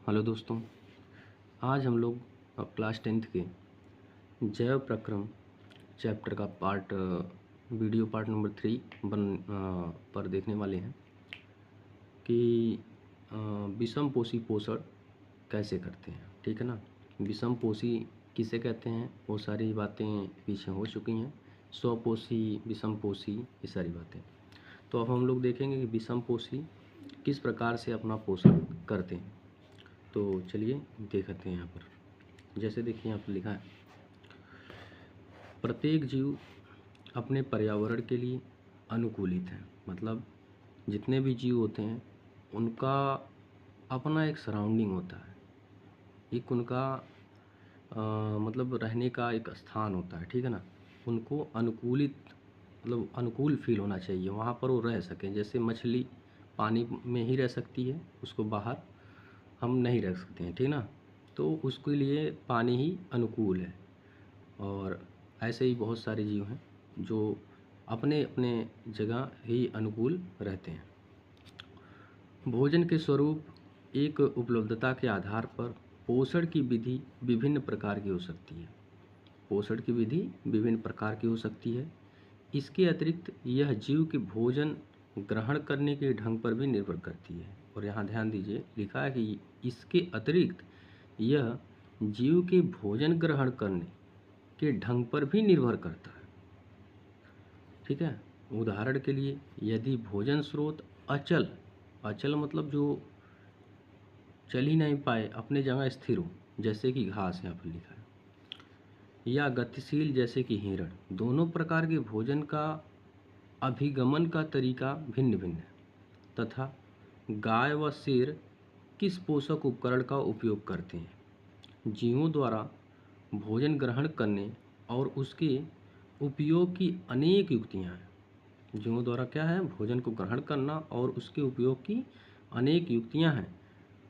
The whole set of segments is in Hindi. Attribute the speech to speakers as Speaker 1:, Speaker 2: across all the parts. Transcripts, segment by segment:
Speaker 1: हेलो दोस्तों, आज हम लोग क्लास 10th के जैव प्रक्रम चैप्टर का वीडियो पार्ट नंबर 3 पर देखने वाले हैं कि विषमपोषी पोषण कैसे करते हैं। ठीक है ना। विषमपोषी किसे कहते हैं, वो सारी बातें पीछे हो चुकी हैं। स्वपोषी, विषमपोषी, ये सारी बातें। तो अब हम लोग देखेंगे कि विषमपोषी किस प्रकार से अपना पोषण करते हैं। तो चलिए देखते हैं। यहाँ पर जैसे देखिए, यहाँ पर लिखा है, प्रत्येक जीव अपने पर्यावरण के लिए अनुकूलित है। मतलब जितने भी जीव होते हैं उनका अपना एक सराउंडिंग होता है, एक उनका मतलब रहने का एक स्थान होता है। ठीक है ना। उनको अनुकूलित मतलब अनुकूल फील होना चाहिए, वहाँ पर वो रह सकें। जैसे मछली पानी में ही रह सकती है, उसको बाहर हम नहीं रख सकते हैं। ठीक ना। तो उसके लिए पानी ही अनुकूल है। और ऐसे ही बहुत सारे जीव हैं जो अपने अपने जगह ही अनुकूल रहते हैं। भोजन के स्वरूप एक उपलब्धता के आधार पर पोषण की विधि विभिन्न प्रकार की हो सकती है। पोषण की विधि विभिन्न प्रकार की हो सकती है। इसके अतिरिक्त यह जीव के भोजन ग्रहण करने के ढंग पर भी निर्भर करती है। और यहाँ ध्यान दीजिए, लिखा है कि इसके अतिरिक्त यह जीव के भोजन ग्रहण करने के ढंग पर भी निर्भर करता है। ठीक है। उदाहरण के लिए, यदि भोजन स्रोत अचल अचल मतलब जो चल ही नहीं पाए, अपने जगह स्थिर हो, जैसे कि घास यहाँ पर लिखा है, या गतिशील जैसे कि हिरण, दोनों प्रकार के भोजन का अभिगमन का तरीका भिन्न भिन्न है। तथा गाय व शेर किस पोषक उपकरण का उपयोग करते हैं। जीवों द्वारा भोजन ग्रहण करने और उसके उपयोग की अनेक युक्तियाँ हैं। जीवों द्वारा क्या है, भोजन को ग्रहण करना और उसके उपयोग की अनेक युक्तियाँ हैं।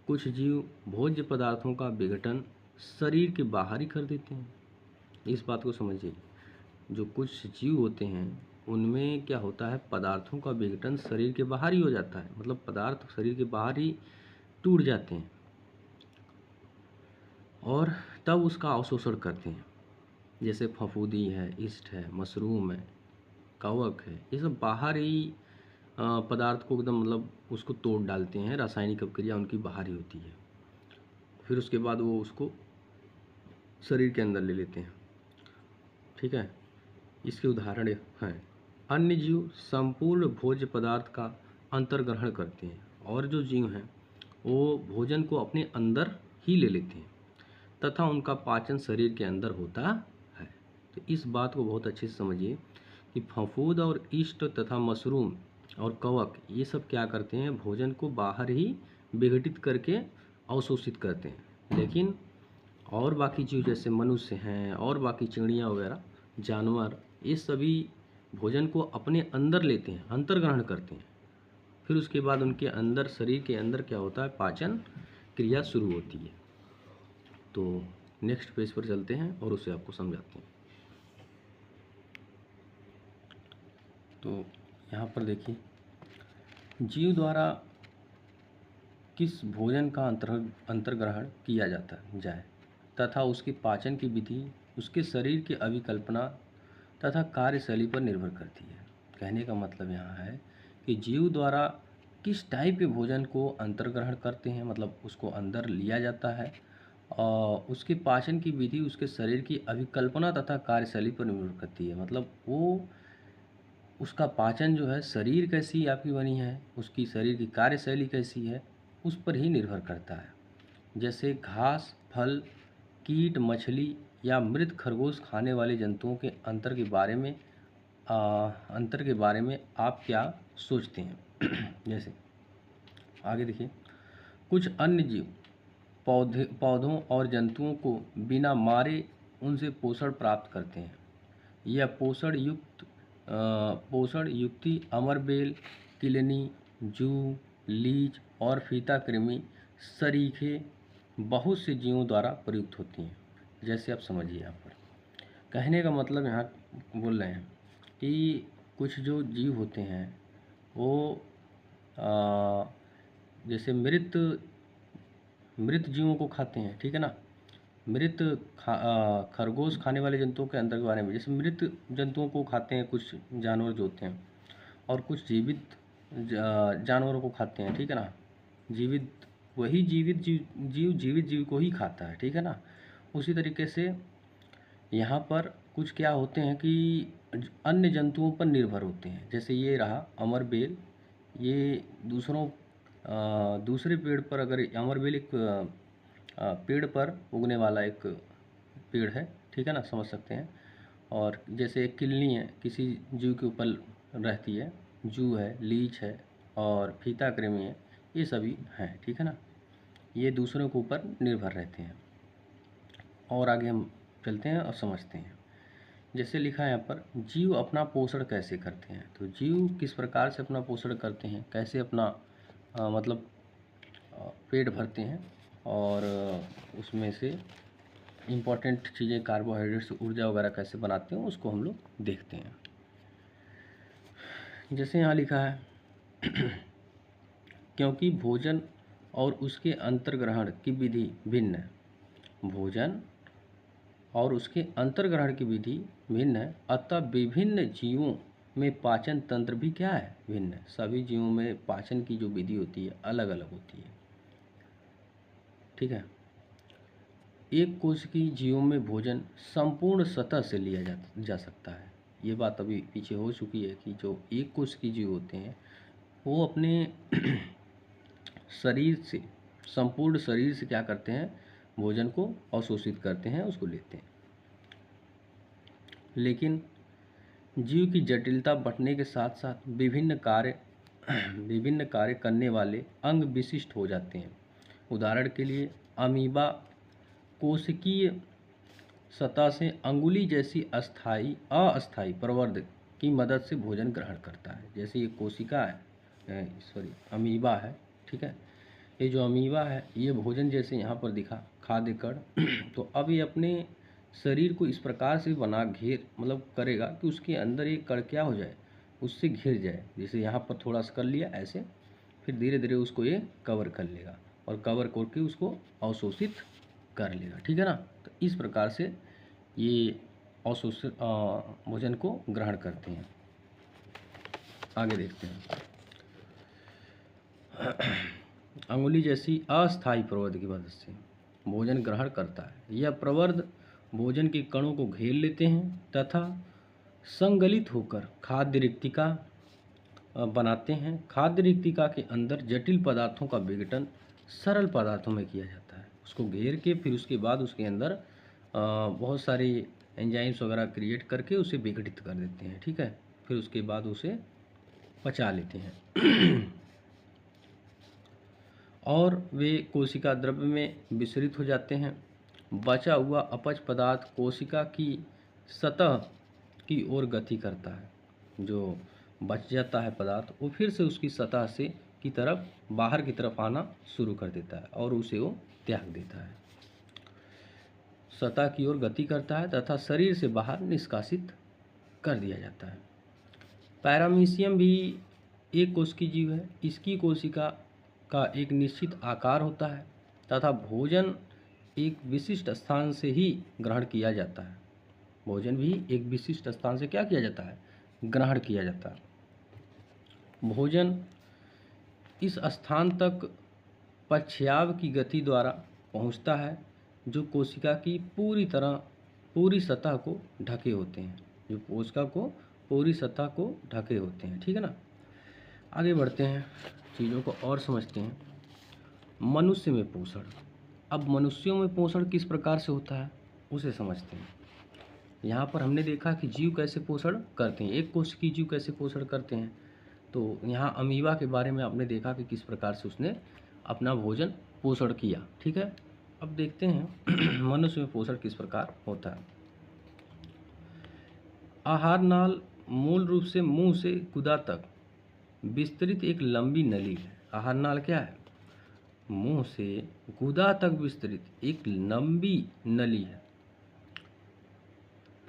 Speaker 1: कुछ जीव भोज्य पदार्थों का विघटन शरीर के बाहर ही कर देते हैं। इस बात को समझिए, जो कुछ जीव होते हैं उनमें क्या होता है, पदार्थों का विघटन शरीर के बाहर ही हो जाता है। मतलब पदार्थ शरीर के बाहर ही टूट जाते हैं और तब उसका अवशोषण करते हैं। जैसे फफूंदी है, ईस्ट है, मशरूम है, कवक है, ये सब बाहर ही पदार्थ को एकदम मतलब उसको तोड़ डालते हैं। रासायनिक अभिक्रिया उनकी बाहर ही होती है। फिर उसके बाद वो उसको शरीर के अंदर ले लेते हैं। ठीक है। इसके उदाहरण हैं, अन्य जीव संपूर्ण भोज्य पदार्थ का अंतर्ग्रहण करते हैं, और जो जीव हैं वो भोजन को अपने अंदर ही ले लेते हैं तथा उनका पाचन शरीर के अंदर होता है। तो इस बात को बहुत अच्छे से समझिए कि फफूंद और ईस्ट तथा मशरूम और कवक ये सब क्या करते हैं, भोजन को बाहर ही विघटित करके अवशोषित करते हैं। लेकिन और बाकी जीव जैसे मनुष्य हैं और बाकी चिड़ियाँ वगैरह जानवर, ये सभी भोजन को अपने अंदर लेते हैं, अंतर्ग्रहण करते हैं। फिर उसके बाद उनके अंदर, शरीर के अंदर क्या होता है, पाचन क्रिया शुरू होती है। तो नेक्स्ट पेज पर चलते हैं और उसे आपको समझाते हैं। तो यहाँ पर देखिए, जीव द्वारा किस भोजन का अंतर्ग्रहण किया जाता जाए तथा उसके पाचन की विधि उसके शरीर की अभिकल्पना तथा कार्यशैली पर निर्भर करती है। कहने का मतलब यहाँ है कि जीव द्वारा किस टाइप के भोजन को अंतर्ग्रहण करते हैं, मतलब उसको अंदर लिया जाता है, और उसके पाचन की विधि उसके शरीर की अभिकल्पना तथा कार्यशैली पर निर्भर करती है। मतलब वो उसका पाचन जो है, शरीर कैसी आपकी बनी है, उसकी शरीर की कार्यशैली कैसी है, उस पर ही निर्भर करता है। जैसे घास, फल, कीट, मछली या मृत खरगोश खाने वाले जंतुओं के अंतर के बारे में आप क्या सोचते हैं। जैसे आगे देखिए, कुछ अन्य जीव पौधों और जंतुओं को बिना मारे उनसे पोषण प्राप्त करते हैं। यह पोषण युक्ति अमरबेल, किलनी, जू, लीच और फीता कृमि सरीखे बहुत से जीवों द्वारा प्रयुक्त होती हैं। जैसे आप समझिए, यहाँ पर कहने का मतलब यहाँ बोल रहे हैं कि कुछ जो जीव होते हैं वो जैसे मृत जीवों को खाते हैं, ठीक है ना। मृत खरगोश खाने वाले जंतुओं के अंदर के बारे में, जैसे मृत जंतुओं को खाते हैं कुछ जानवर जो होते हैं, और कुछ जीवित जानवरों को खाते हैं, ठीक है ना। जीवित वही जीवित जीव को ही खाता है, ठीक है ना। उसी तरीके से यहाँ पर कुछ क्या होते हैं कि अन्य जंतुओं पर निर्भर होते हैं। जैसे ये रहा अमरबेल, ये दूसरे पेड़ पर, अगर अमरबेल एक पेड़ पर उगने वाला एक पेड़ है, ठीक है ना, समझ सकते हैं। और जैसे एक किलनी है, किसी जीव के ऊपर रहती है, जू है, लीच है और फीता कृमि है, ये सभी हैं, ठीक है ना। ये दूसरों के ऊपर निर्भर रहते हैं। और आगे हम चलते हैं और समझते हैं। जैसे लिखा है यहाँ पर, जीव अपना पोषण कैसे करते हैं। तो जीव किस प्रकार से अपना पोषण करते हैं, कैसे अपना मतलब पेट भरते हैं, और उसमें से इम्पॉर्टेंट चीज़ें कार्बोहाइड्रेट्स, ऊर्जा वगैरह कैसे बनाते हैं, उसको हम लोग देखते हैं। जैसे यहाँ लिखा है क्योंकि भोजन और उसके अंतर्ग्रहण की विधि भिन्न है। भोजन और उसके अंतर्ग्रहण की विधि भिन्न है, अतः विभिन्न जीवों में पाचन तंत्र भी क्या है, भिन्न है। सभी जीवों में पाचन की जो विधि होती है अलग अलग होती है, ठीक है। एक कोशिकीय जीवों में भोजन संपूर्ण सतह से लिया जा सकता है। ये बात अभी पीछे हो चुकी है कि जो एक कोशिकीय जीव होते हैं वो अपने शरीर से, संपूर्ण शरीर से क्या करते हैं, भोजन को अवशोषित करते हैं, उसको लेते हैं। लेकिन जीव की जटिलता बढ़ने के साथ साथ विभिन्न कार्य करने वाले अंग विशिष्ट हो जाते हैं। उदाहरण के लिए अमीबा कोशिकीय सतह से अंगुली जैसी अस्थायी प्रवर्ध की मदद से भोजन ग्रहण करता है। जैसे ये कोशिका है, अमीबा है, ठीक है। ये जो अमीबा है ये भोजन जैसे यहाँ पर दिखा, खाद्य कण तो अब ये अपने शरीर को इस प्रकार से मतलब करेगा कि उसके अंदर एक कण क्या हो जाए, उससे घिर जाए। जैसे यहाँ पर थोड़ा सा कर लिया ऐसे, फिर धीरे धीरे उसको ये कवर कर लेगा और कवर करके उसको अवशोषित कर लेगा, ठीक है ना। तो इस प्रकार से ये अवशोषित भोजन को ग्रहण करते हैं। आगे देखते हैं। अंगुली जैसी अस्थायी प्रवर्ध की मदद से भोजन ग्रहण करता है। यह प्रवर्ध भोजन के कणों को घेर लेते हैं तथा संगलित होकर खाद्य रिक्तिका बनाते हैं। खाद्य रिक्तिका के अंदर जटिल पदार्थों का विघटन सरल पदार्थों में किया जाता है। उसको घेर के फिर उसके बाद उसके अंदर बहुत सारी एंजाइम्स वगैरह क्रिएट करके उसे विघटित कर देते हैं, ठीक है। फिर उसके बाद उसे पचा लेते हैं और वे कोशिका द्रव्य में विसरित हो जाते हैं। बचा हुआ अपच पदार्थ कोशिका की सतह की ओर गति करता है। जो बच जाता है पदार्थ वो फिर से उसकी सतह से की तरफ बाहर की तरफ आना शुरू कर देता है और उसे वो त्याग देता है। सतह की ओर गति करता है तथा शरीर से बाहर निष्कासित कर दिया जाता है। पैरामीशियम भी एक कोशिकीय जीव है। इसकी कोशिका का एक निश्चित आकार होता है तथा भोजन एक विशिष्ट स्थान से ही ग्रहण किया जाता है। भोजन भी एक विशिष्ट स्थान से क्या किया जाता है, ग्रहण किया जाता है। भोजन इस स्थान तक पश्चाव की गति द्वारा पहुंचता है जो कोशिका की पूरी सतह को ढके होते हैं, जो कोशिका को पूरी सतह को ढके होते हैं, ठीक है ना। आगे बढ़ते हैं, चीज़ों को और समझते हैं। मनुष्य में पोषण। अब मनुष्यों में पोषण किस प्रकार से होता है उसे समझते हैं। यहाँ पर हमने देखा कि जीव कैसे पोषण करते हैं, एक कोशिकीय जीव कैसे पोषण करते हैं। तो यहाँ अमीबा के बारे में आपने देखा कि किस प्रकार से उसने अपना भोजन पोषण किया, ठीक है। अब देखते हैं मनुष्य में पोषण किस प्रकार होता है। आहार नाल मूल रूप से मुंह से गुदा तक विस्तृत एक लंबी नली है। आहार नाल क्या है, मुंह से गुदा तक विस्तृत एक लंबी नली है।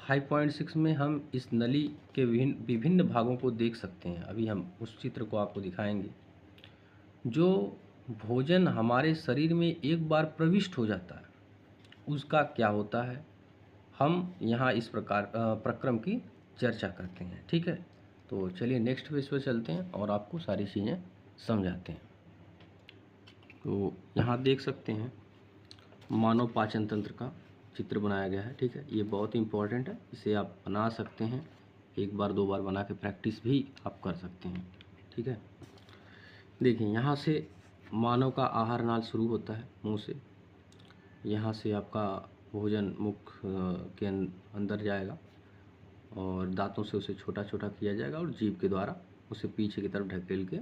Speaker 1: 5.6 में हम इस नली के विभिन्न भागों को देख सकते हैं। अभी हम उस चित्र को आपको दिखाएंगे। जो भोजन हमारे शरीर में एक बार प्रविष्ट हो जाता है, उसका क्या होता है, हम यहाँ इस प्रकार प्रक्रम की चर्चा करते हैं। ठीक है, तो चलिए नेक्स्ट पेज पर चलते हैं और आपको सारी चीज़ें समझाते हैं। तो यहाँ देख सकते हैं मानव पाचन तंत्र का चित्र बनाया गया है। ठीक है, ये बहुत इंपॉर्टेंट है, इसे आप बना सकते हैं, एक बार दो बार बना के प्रैक्टिस भी आप कर सकते हैं। ठीक है, देखिए यहाँ से मानव का आहार नाल शुरू होता है मुंह से, यहाँ से आपका भोजन मुख के अंदर जाएगा और दांतों से उसे छोटा छोटा किया जाएगा और जीभ के द्वारा उसे पीछे की तरफ ढकेल के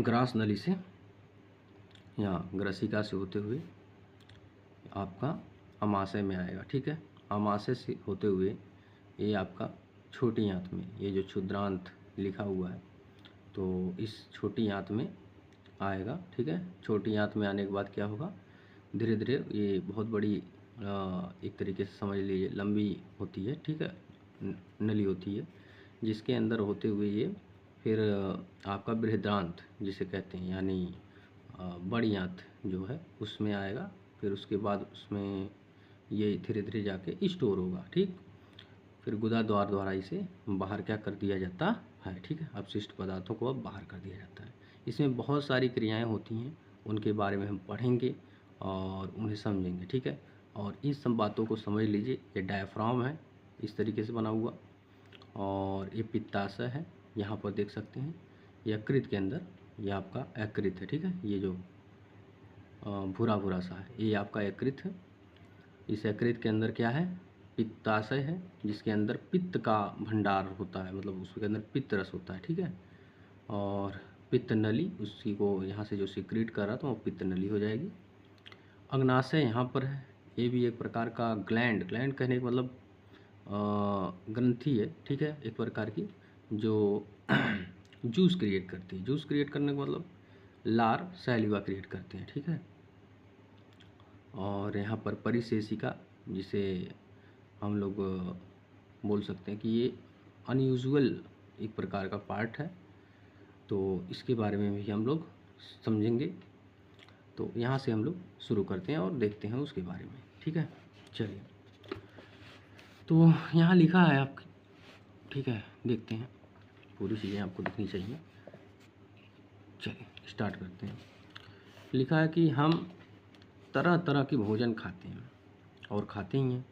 Speaker 1: ग्रास नली से या ग्रसिका से होते हुए आपका अमाशय में आएगा। ठीक है, अमाशय से होते हुए ये आपका छोटी आंत में, ये जो क्षुद्रांत लिखा हुआ है, तो इस छोटी आंत में आएगा। ठीक है, छोटी आंत में आने के बाद क्या होगा, धीरे धीरे ये बहुत बड़ी एक तरीके से समझ लीजिए लंबी होती है। ठीक है, नली होती है, जिसके अंदर होते हुए ये फिर आपका बृहदांत जिसे कहते हैं, यानी बड़ी आंत जो है उसमें आएगा। फिर उसके बाद उसमें ये धीरे धीरे जाके स्टोर होगा। ठीक, फिर गुदा द्वार द्वारा इसे बाहर क्या कर दिया जाता है। ठीक है, अपशिष्ट पदार्थों को अब बाहर कर दिया जाता है। इसमें बहुत सारी क्रियाएं होती हैं, उनके बारे में हम पढ़ेंगे और उन्हें समझेंगे। ठीक है, और इन सब बातों को समझ लीजिए। ये डायफ्राम है, इस तरीके से बना हुआ, और ये पित्ताशय है, यहाँ पर देख सकते हैं। यकृत के अंदर ये आपका यकृत है। ठीक है, ये जो भूरा भूरा सा है ये आपका यकृत है। इस यकृत के अंदर क्या है, पित्ताशय है, जिसके अंदर पित्त का भंडार होता है, मतलब उसके अंदर पित्त रस होता है। ठीक है, और पित्त नली उसी को यहाँ से जो सिक्रीट कर रहा था वो पित्त नली हो जाएगी। अग्नाशय यहाँ पर है, ये भी एक प्रकार का ग्लैंड कहने का मतलब ग्रंथि है। ठीक है, एक प्रकार की जो जूस क्रिएट करती है। जूस क्रिएट करने का मतलब लार सैलिवा क्रिएट करते हैं। ठीक है, और यहाँ पर परिशेषिका, जिसे हम लोग बोल सकते हैं कि ये अनयूजुअल एक प्रकार का पार्ट है, तो इसके बारे में भी हम लोग समझेंगे। तो यहाँ से हम लोग शुरू करते हैं और देखते हैं उसके बारे में। ठीक है, चलिए, तो यहाँ लिखा है आप, ठीक है, देखते हैं, पूरी चीज़ें आपको दिखनी चाहिए। चलिए स्टार्ट करते हैं। लिखा है कि हम तरह तरह के भोजन खाते हैं और खाते ही हैं।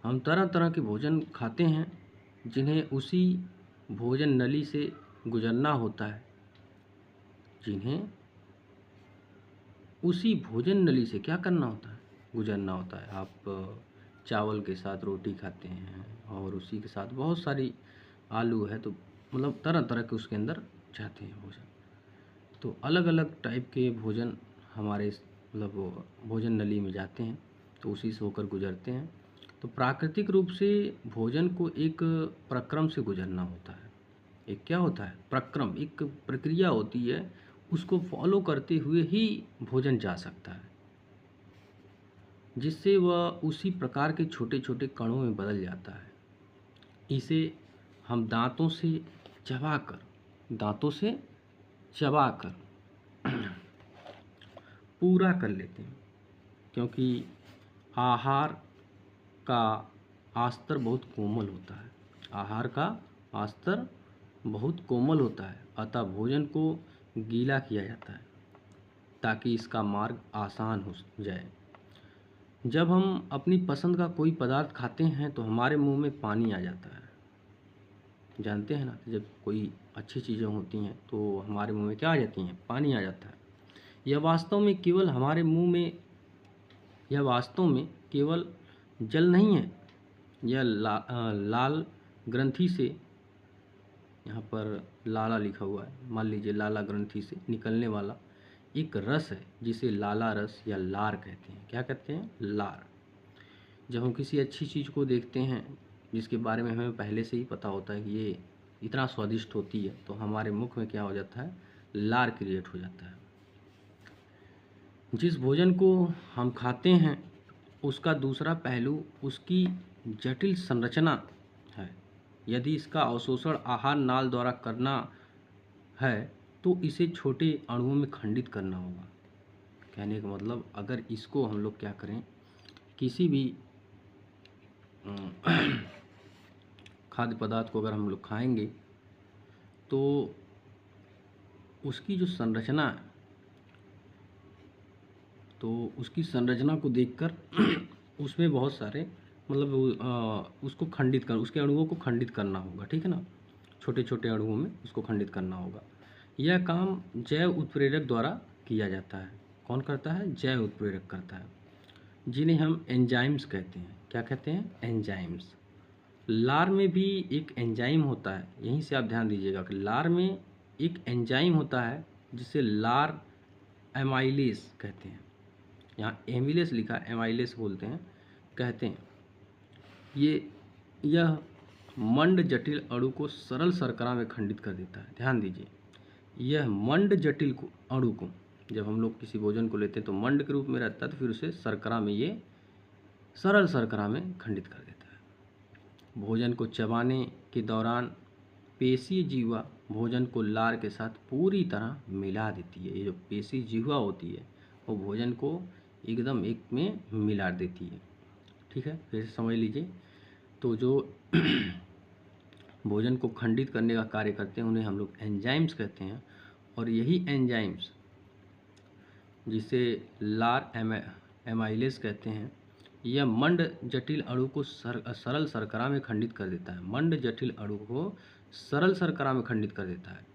Speaker 1: हम तरह तरह के भोजन खाते हैं जिन्हें उसी भोजन नली से गुजरना होता है, जिन्हें उसी भोजन नली से क्या करना होता है, गुजरना होता है। आप चावल के साथ रोटी खाते हैं और उसी के साथ बहुत सारी आलू है, तो मतलब तरह तरह के उसके अंदर जाते हैं भोजन। तो अलग अलग टाइप के भोजन हमारे मतलब भोजन नली में जाते हैं, तो उसी से होकर गुजरते हैं। तो प्राकृतिक रूप से भोजन को एक प्रक्रम से गुजरना होता है। एक क्या होता है, प्रक्रम, एक प्रक्रिया होती है, उसको फॉलो करते हुए ही भोजन जा सकता है, जिससे वह उसी प्रकार के छोटे छोटे कणों में बदल जाता है। इसे हम दांतों से चबाकर पूरा कर लेते हैं, क्योंकि आहार का आस्तर बहुत कोमल होता है। आहार का आस्तर बहुत कोमल होता है, अतः भोजन को गीला किया जाता है ताकि इसका मार्ग आसान हो जाए। जब हम अपनी पसंद का कोई पदार्थ खाते हैं तो हमारे मुंह में पानी आ जाता है, जानते हैं ना, जब कोई अच्छी चीज़ें होती हैं तो हमारे मुंह में क्या आ जाती हैं, पानी आ जाता है। यह वास्तव में केवल जल नहीं है, यह लाल ग्रंथि से, यहाँ पर लाला लिखा हुआ है, मान लीजिए लाला ग्रंथि से निकलने वाला एक रस है, जिसे लाला रस या लार कहते हैं। क्या कहते हैं, लार। जब हम किसी अच्छी चीज़ को देखते हैं जिसके बारे में हमें पहले से ही पता होता है कि ये इतना स्वादिष्ट होती है, तो हमारे मुख में क्या हो जाता है, लार क्रिएट हो जाता है। जिस भोजन को हम खाते हैं उसका दूसरा पहलू उसकी जटिल संरचना है। यदि इसका अवशोषण आहार नाल द्वारा करना है तो इसे छोटे अणुओं में खंडित करना होगा। कहने का मतलब अगर इसको हम लोग क्या करें, किसी भी खाद्य पदार्थ को अगर हम लोग खाएंगे तो उसकी जो संरचना है, तो उसकी संरचना को देखकर उसमें बहुत सारे मतलब उसको खंडित कर, उसके अणुओं को खंडित करना होगा, ठीक है ना, छोटे छोटे अणुओं में उसको खंडित करना होगा। यह काम जैव उत्प्रेरक द्वारा किया जाता है। कौन करता है? जैव उत्प्रेरक करता है, जिन्हें हम एंजाइम्स कहते हैं। क्या कहते हैं? एंजाइम्स। लार में भी एक एंजाइम होता है, यहीं से आप ध्यान दीजिएगा कि लार में एक एंजाइम होता है जिसे लार एमाइलेस कहते हैं। यहाँ एमिलेस लिखा है, एमाइलेस बोलते हैं, कहते हैं। यह मंड जटिल अणु को सरल शर्करा में खंडित कर देता है। ध्यान दीजिए, यह मंड जटिल अणु को, जब हम लोग किसी भोजन को लेते हैं तो मंड के रूप में रहता है, तो फिर उसे शर्करा में, ये सरल शर्करा में खंडित कर देता है। भोजन को चबाने के दौरान पेशीय जिह्वा भोजन को लार के साथ पूरी तरह मिला देती है। ये जो पेशीय जिह्वा होती है वो भोजन को एकदम एक में मिला देती है, ठीक है। फिर समझ लीजिए, तो जो भोजन को खंडित करने का कार्य करते हैं उन्हें हम लोग एंजाइम्स कहते हैं। और यही एंजाइम्स, जिसे लार एमाइलेस कहते हैं, यह मंड जटिल अणु को सरल शर्करा में खंडित कर देता है। मंड जटिल अणु को सरल शर्करा में खंडित कर देता है।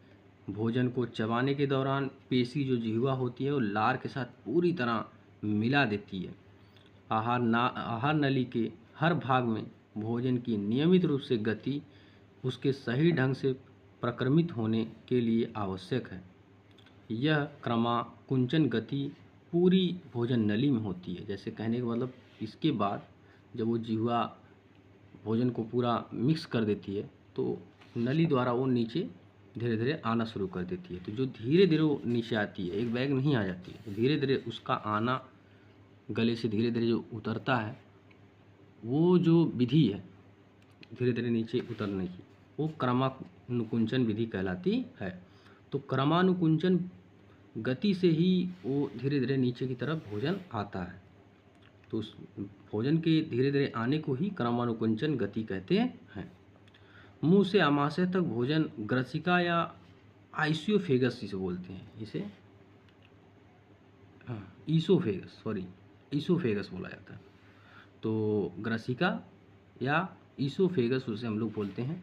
Speaker 1: भोजन को चबाने के दौरान पेशी जो जिह्वा होती है वो लार के साथ पूरी तरह मिला देती है। आहार नली के हर भाग में भोजन की नियमित रूप से गति उसके सही ढंग से प्रक्रमित होने के लिए आवश्यक है। यह क्रमाकुंचन गति पूरी भोजन नली में होती है। जैसे कहने का मतलब, इसके बाद जब वो जिह्वा भोजन को पूरा मिक्स कर देती है तो नली द्वारा वो नीचे धीरे धीरे आना शुरू कर देती है। तो जो धीरे धीरे वो नीचे आती है, एक बैग नहीं आ जाती है, धीरे धीरे उसका आना, गले से धीरे धीरे जो उतरता है, वो जो विधि है धीरे धीरे नीचे उतरने की, वो क्रमानुकुंचन विधि कहलाती है। तो क्रमानुकुंचन गति से ही वो धीरे धीरे नीचे की तरफ भोजन आता है। तो उस भोजन के धीरे धीरे आने को ही क्रमानुकुंचन गति कहते हैं। मुंह से आमाशय तक भोजन ग्रसिका या आइसोफेगस जिसे बोलते हैं, इसे ईसोफेगस बोला जाता है। तो ग्रसिका या ईसोफेगस उसे हम लोग बोलते हैं।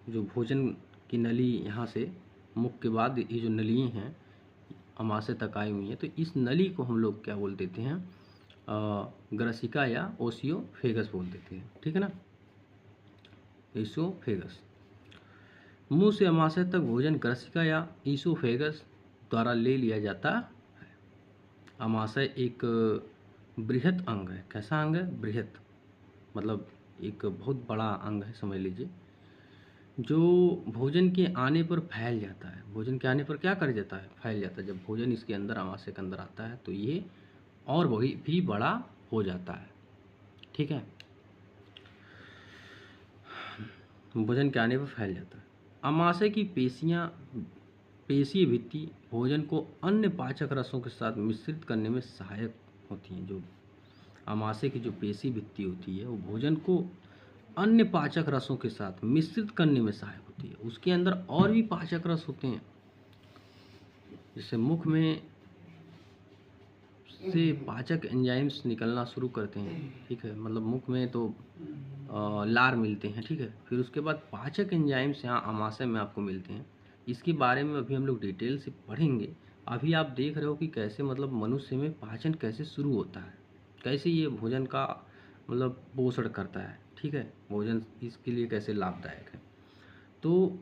Speaker 1: जो भोजन की नली यहाँ से मुख के बाद ये जो नली हैं आमाशय तक आई हुई हैं, तो इस नली को हम लोग क्या बोल देते हैं? ग्रसिका या ओसियोफेगस बोल देते हैं, ठीक है ना, ईसोफेगस। मुंह से आमाशय तक भोजन ग्रसिका या ईसोफेगस द्वारा ले लिया जाता है। आमाशय एक बृहत अंग है। कैसा अंग है? बृहत, मतलब एक बहुत बड़ा अंग है, समझ लीजिए, जो भोजन के आने पर फैल जाता है। भोजन के आने पर क्या कर जाता है? फैल जाता है। जब भोजन इसके अंदर, आमाशय के अंदर आता है तो ये और वही भी बड़ा हो जाता है, ठीक है। भोजन के आने पर फैल जाता है। आमाशय की पेशीय भित्ति भोजन को अन्य पाचक रसों के साथ मिश्रित करने में सहायक होती हैं। जो आमाशय की जो पेशी भित्ति होती है वो भोजन को अन्य पाचक रसों के साथ मिश्रित करने में सहायक होती है। उसके अंदर और भी पाचक रस होते हैं, जैसे मुख में से पाचक एंजाइम्स निकलना शुरू करते हैं, ठीक है, मतलब मुख में तो लार मिलते हैं, ठीक है, फिर उसके बाद पाचक एंजाइम्स यहाँ आमाशय में आपको मिलते हैं। इसके बारे में अभी हम लोग डिटेल से पढ़ेंगे। अभी आप देख रहे हो कि कैसे मतलब मनुष्य में पाचन कैसे शुरू होता है, कैसे ये भोजन का मतलब पोषण करता है, ठीक है, भोजन इसके लिए कैसे लाभदायक है। तो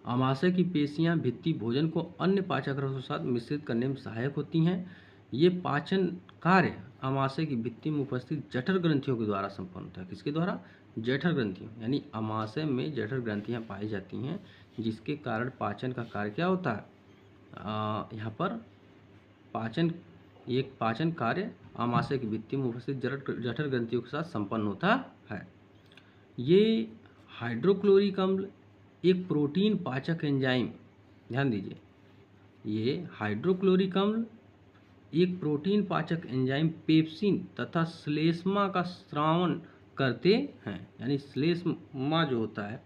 Speaker 1: आमाशय की पेशियां भित्ति भोजन को अन्य पाचक रसों के साथ मिश्रित करने में सहायक होती हैं। ये पाचन कार्य आमाशय की भित्ति में उपस्थित जठर ग्रंथियों के द्वारा संपन्न होता है। किसके द्वारा? जठर ग्रंथियों, यानी आमाशय में जठर ग्रंथियां पाई जाती हैं, जिसके कारण पाचन का कार्य क्या होता है? यहाँ पर पाचन कार्य आमाशय की भित्ति में उपस्थित जठर ग्रंथियों के साथ संपन्न होता है। ये हाइड्रोक्लोरिक अम्ल एक प्रोटीन पाचक एंजाइम, ध्यान दीजिए, ये हाइड्रोक्लोरिक अम्ल एक प्रोटीन पाचक एंजाइम पेप्सिन तथा श्लेष्मा का स्रावण करते हैं। यानी श्लेष्मा जो होता है,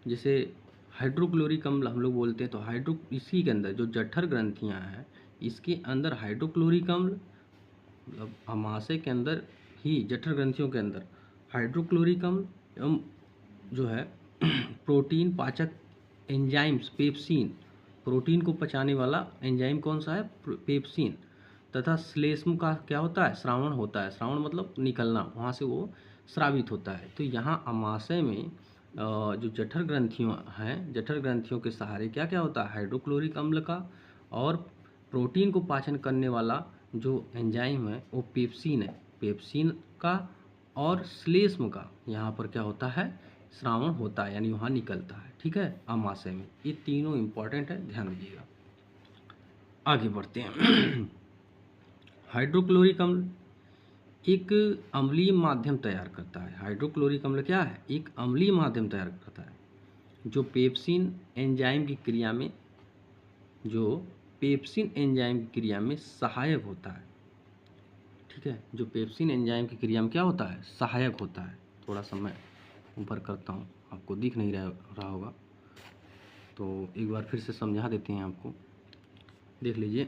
Speaker 1: जिसे हाइड्रोक्लोरिक अम्ल हम लोग बोलते हैं, तो इसी के अंदर जो जठर ग्रंथियां हैं, इसके अंदर हाइड्रोक्लोरिक अम्ल, मतलब आमाशय के अंदर ही जठर ग्रंथियों के अंदर हाइड्रोक्लोरिक अम्ल एवं जो है प्रोटीन पाचक एंजाइम्स पेप्सिन, प्रोटीन को पचाने वाला एंजाइम कौन सा है, पेप्सिन, तथा श्लेष्म का क्या होता है, श्रावण होता है। श्रावण मतलब निकलना, वहाँ से वो स्रावित होता है। तो यहाँ आमाशय में जो जठर ग्रंथियों हैं, जठर ग्रंथियों के सहारे क्या क्या होता है, हाइड्रोक्लोरिक अम्ल का और प्रोटीन को पाचन करने वाला जो एंजाइम है वो पेप्सिन है, पेप्सिन का और श्लेष्म का यहाँ पर क्या होता है, श्रावण होता है, यानी वहाँ निकलता है। ठीक है, आमाशय में। ये तीनों इंपॉर्टेंट है, ध्यान दीजिएगा। आगे बढ़ते हैं। हाइड्रोक्लोरिक अम्ल एक अम्लीय माध्यम तैयार करता है। हाइड्रोक्लोरिक अम्ल क्या है, एक अम्लीय माध्यम तैयार करता है जो पेप्सिन एंजाइम की क्रिया में सहायक होता है। ठीक है, जो पेप्सिन एंजाइम की क्रिया में क्या होता है, सहायक होता है। थोड़ा सा मैं ऊपर करता हूँ, आपको दिख नहीं रहा होगा, तो एक बार फिर से समझा देते हैं आपको, देख लीजिए।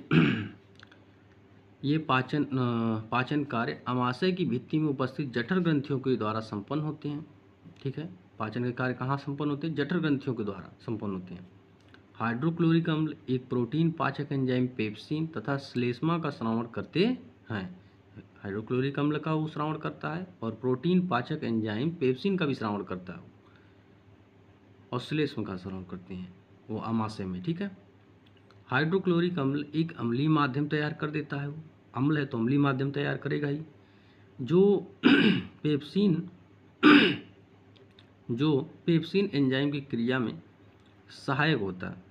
Speaker 1: ये पाचन कार्य आमाशय की भित्ति में उपस्थित जठर ग्रंथियों के द्वारा संपन्न होते हैं। ठीक है, पाचन के कार्य कहाँ संपन्न होते हैं, जठर ग्रंथियों के द्वारा संपन्न होते हैं। हाइड्रोक्लोरिक अम्ल एक प्रोटीन पाचक एंजाइम पेप्सिन तथा श्लेष्मा का श्रावण करते हैं। हाइड्रोक्लोरिक अम्ल का वो श्रावण करता है और प्रोटीन पाचक एंजाइम पेप्सिन का भी श्रावण करता है और श्लेष्मा का श्रावण करते हैं वो आमाशय में। ठीक है, हाइड्रोक्लोरिक अम्ल एक अम्लीय माध्यम तैयार कर देता है। वो अम्ल है तो अम्लीय माध्यम तैयार करेगा ही। जो पेप्सिन एंजाइम की क्रिया में सहायक होता है।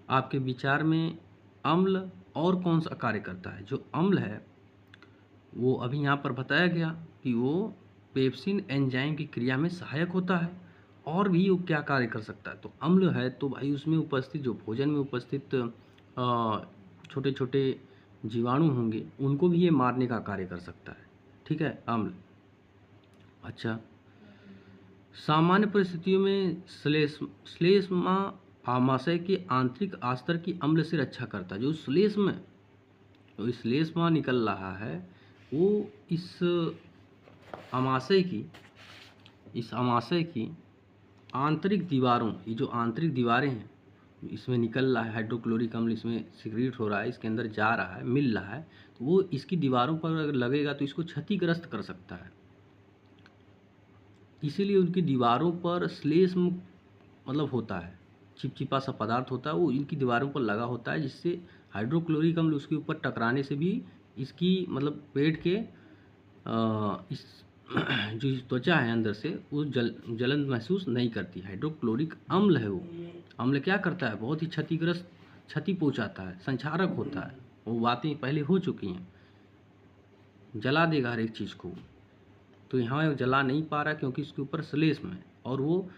Speaker 1: आपके विचार में अम्ल और कौन सा कार्य करता है, जो अम्ल है वो अभी यहाँ पर बताया गया कि वो पेप्सिन एंजाइम की क्रिया में सहायक होता है, और भी वो क्या कार्य कर सकता है। तो अम्ल है तो भाई उसमें उपस्थित जो भोजन में उपस्थित छोटे छोटे जीवाणु होंगे उनको भी ये मारने का कार्य कर सकता है। ठीक है, अम्ल। अच्छा, सामान्य परिस्थितियों में श्लेष्मा आमाशय के आंतरिक आस्तर की अम्ल से रक्षा करता है। जो श्लेष्मा निकल रहा है वो इस आमाशय की आंतरिक दीवारों, ये जो आंतरिक दीवारें हैं इसमें निकल रहा है हाइड्रोक्लोरिक अम्ल, इसमें सिक्रीट हो रहा है, इसके अंदर जा रहा है, मिल रहा है, तो वो इसकी दीवारों पर अगर लगेगा तो इसको क्षतिग्रस्त कर सकता है। इसीलिए उनकी दीवारों पर श्लेष्म मतलब होता है, चिपचिपा सा पदार्थ होता है, वो इनकी दीवारों पर लगा होता है, जिससे हाइड्रोक्लोरिक अम्ल उसके ऊपर टकराने से भी इसकी मतलब पेट के इस जो त्वचा है अंदर से वो जलन महसूस नहीं करती। हाइड्रोक्लोरिक अम्ल है वो अम्ल क्या करता है, बहुत ही क्षति पहुंचाता है, संक्षारक होता है। वो बातें पहले हो चुकी हैं, जला देगा हर एक चीज़ को। तो यहाँ जला नहीं पा रहा क्योंकि इसके ऊपर श्लेष्म है और वो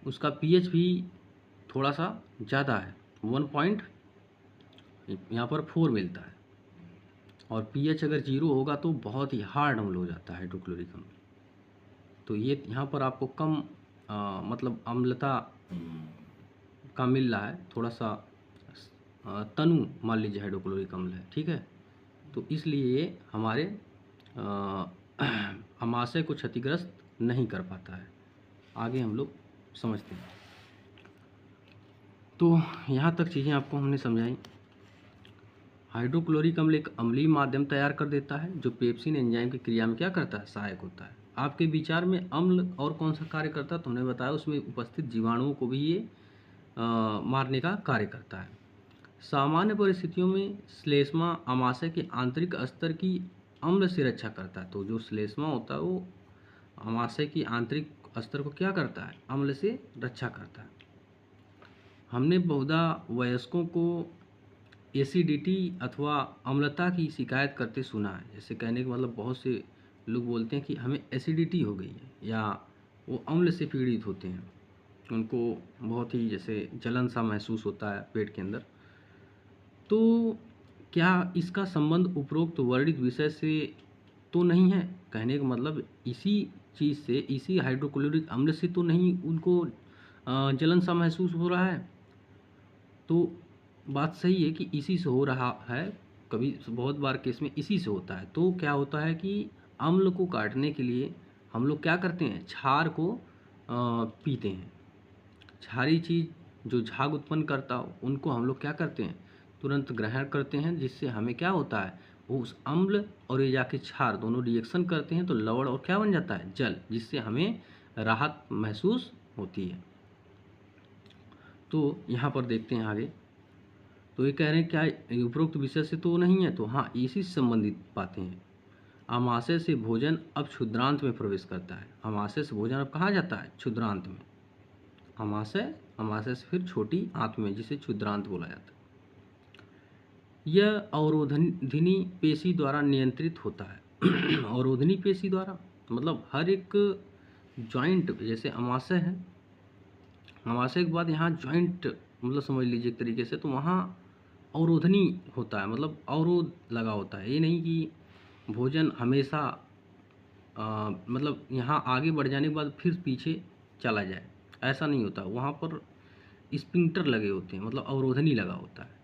Speaker 1: उसका पीएच भी थोड़ा सा ज़्यादा है, 1 यहाँ पर 4 मिलता है, और पीएच अगर 0 होगा तो बहुत ही हार्ड अम्ल हो जाता है हाइड्रोक्लोरिक अम्ल। तो ये यहाँ पर आपको कम मतलब अम्लता का मिल रहा है, थोड़ा सा तनु मान लीजिए हाइड्रोक्लोरिक अम्ल है। ठीक है, तो इसलिए ये हमारे आमाशय को क्षतिग्रस्त नहीं कर पाता है। आगे हम लोग समझते हैं। तो यहाँ तक चीज़ें आपको हमने समझाई। हाइड्रोक्लोरिक अम्ल एक अम्लीय माध्यम तैयार कर देता है जो पेप्सिन एंजाइम की क्रिया में क्या करता है, सहायक होता है। आपके विचार में अम्ल और कौन सा कार्य करता है, तो हमने बताया उसमें उपस्थित जीवाणुओं को भी ये मारने का कार्य करता है। सामान्य परिस्थितियों में श्लेष्मा आमाशय के आंतरिक स्तर की अम्ल से रक्षा करता है। तो जो श्लेष्मा होता है वो आमाशय की आंतरिक स्तर को क्या करता है, अम्ल से रक्षा करता है। हमने बहुधा वयस्कों को एसिडिटी अथवा अम्लता की शिकायत करते सुना है। जैसे कहने का मतलब बहुत से लोग बोलते हैं कि हमें एसिडिटी हो गई है या वो अम्ल से पीड़ित होते हैं। उनको बहुत ही जैसे जलन सा महसूस होता है पेट के अंदर। तो क्या इसका संबंध उपरोक्त वर्णित विषय से तो नहीं है? कहने का मतलब इसी चीज़ से, इसी हाइड्रोक्लोरिक अम्ल से तो नहीं उनको जलन सा महसूस हो रहा है? तो बात सही है कि इसी से हो रहा है, कभी बहुत बार केस में इसी से होता है। तो क्या होता है कि अम्ल को काटने के लिए हम लोग क्या करते हैं, क्षार को पीते हैं। क्षारीय चीज़ जो झाग उत्पन्न करता हो उनको हम लोग क्या करते हैं, तुरंत ग्रहण करते हैं, जिससे हमें क्या होता है, वो उस अम्ल और ये जाके क्षार दोनों रिएक्शन करते हैं तो लवण और क्या बन जाता है, जल, जिससे हमें राहत महसूस होती है। तो यहाँ पर देखते हैं आगे। तो ये कह रहे हैं क्या उपरोक्त विषय से तो नहीं है? तो हाँ, इसी से संबंधित बातें हैं। आमाशय से भोजन अब क्षुद्रांत में प्रवेश करता है। आमाशय से भोजन अब कहाँ जाता है, क्षुद्रांत में। आमाशय, आमाशय से फिर छोटी आंत में, जिसे क्षुद्रांत बोला जाता है। यह अवरोधनी पेशी द्वारा नियंत्रित होता है। अवरोधनी पेशी द्वारा मतलब हर एक जॉइंट, जैसे आमाशय है, आमाशय के बाद यहाँ जॉइंट मतलब समझ लीजिए एक तरीके से, तो वहाँ अवरोधनी होता है, मतलब अवरोध लगा होता है। ये नहीं कि भोजन हमेशा मतलब यहाँ आगे बढ़ जाने के बाद फिर पीछे चला जाए, ऐसा नहीं होता। वहाँ पर स्पिंक्टर लगे होते हैं, मतलब अवरोधनी लगा होता है,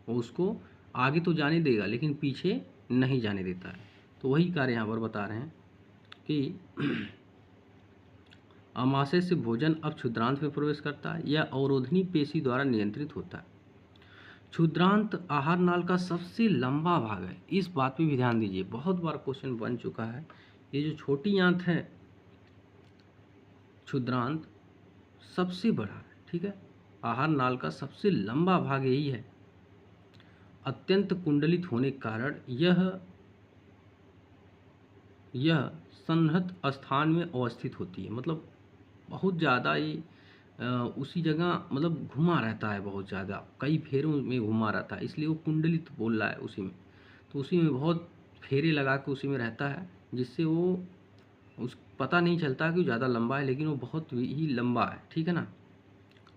Speaker 1: वो उसको आगे तो जाने देगा लेकिन पीछे नहीं जाने देता है। तो वही कार्य यहाँ पर बता रहे हैं कि आमाशय से भोजन अब क्षुद्रांत में प्रवेश करता है, यह अवरोधनी पेशी द्वारा नियंत्रित होता है। क्षुद्रांत आहार नाल का सबसे लंबा भाग है, इस बात पे भी ध्यान दीजिए, बहुत बार क्वेश्चन बन चुका है। ये जो छोटी आंत है क्षुद्रांत सबसे बड़ा है, ठीक है। आहार नाल का सबसे लंबा भाग यही है। अत्यंत कुंडलित होने के कारण यह संहत स्थान में अवस्थित होती है, मतलब बहुत ज़्यादा ये उसी जगह मतलब घुमा रहता है, बहुत ज़्यादा कई फेरों में घुमा रहता है, इसलिए वो कुंडलित बोल रहा है उसी में। तो उसी में बहुत फेरे लगा के उसी में रहता है, जिससे वो उस पता नहीं चलता कि वो ज़्यादा लंबा है, लेकिन वो बहुत ही लंबा है, ठीक है ना।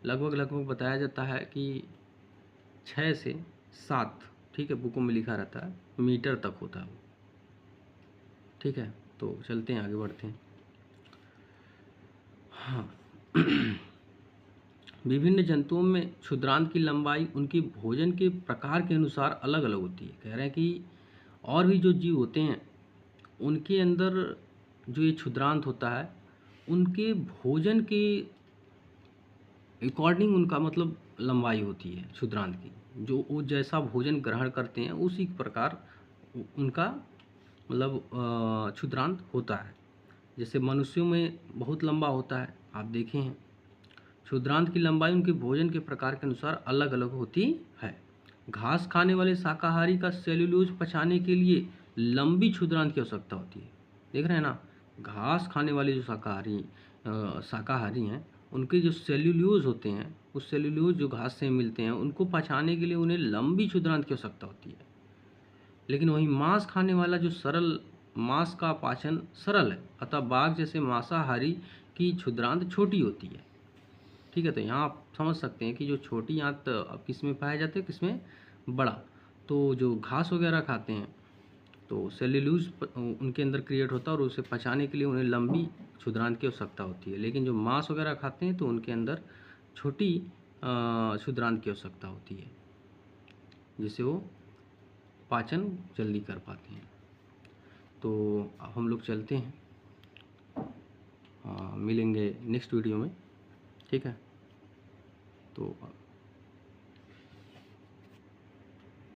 Speaker 1: लगभग लगभग बताया जाता है कि 6 से 7, ठीक है, बुकों में लिखा रहता है, मीटर तक होता है वो, ठीक है। तो चलते हैं, आगे बढ़ते हैं। हाँ। विभिन्न जंतुओं में क्षुद्रांत की लंबाई उनके भोजन के प्रकार के अनुसार अलग अलग होती है। कह रहे हैं कि और भी जो जीव होते हैं उनके अंदर जो ये क्षुद्रांत होता है, उनके भोजन के अकॉर्डिंग उनका मतलब लंबाई होती है क्षुद्रांत की। जो वो जैसा भोजन ग्रहण करते हैं उसी प्रकार उनका मतलब क्षुद्रांत होता है। जैसे मनुष्यों में बहुत लंबा होता है, आप देखे हैं। क्षुद्रांत की लंबाई उनके भोजन के प्रकार के अनुसार अलग अलग होती है। घास खाने वाले शाकाहारी का सेल्यूलोज पचाने के लिए लंबी क्षुद्रांत की आवश्यकता होती है। देख रहे हैं ना, घास खाने वाले जो शाकाहारी हैं, उनके जो सेल्यूलोज होते हैं, उस सेल्यूलोज जो घास से मिलते हैं, उनको पचाने के लिए उन्हें लंबी क्षुद्रांत की आवश्यकता होती है। लेकिन वहीं मांस खाने वाला जो सरल, मांस का पाचन सरल है, अतः बाघ जैसे मांसाहारी की क्षुद्रांत छोटी होती है, ठीक है। तो यहाँ आप समझ सकते हैं कि जो छोटी आंत अब किस में पाया जाते हैं, किस में बड़ा। तो जो घास वगैरह खाते हैं तो सेल्यूलोज उनके अंदर क्रिएट होता है और उसे पचाने के लिए उन्हें लंबी क्षुद्रांत की आवश्यकता होती है। लेकिन जो मांस वगैरह खाते हैं तो उनके अंदर छोटी क्षुद्रांत की आवश्यकता होती है, जिससे वो पाचन जल्दी कर पाते हैं। तो अब हम लोग चलते हैं, मिलेंगे नेक्स्ट वीडियो में, ठीक है। तो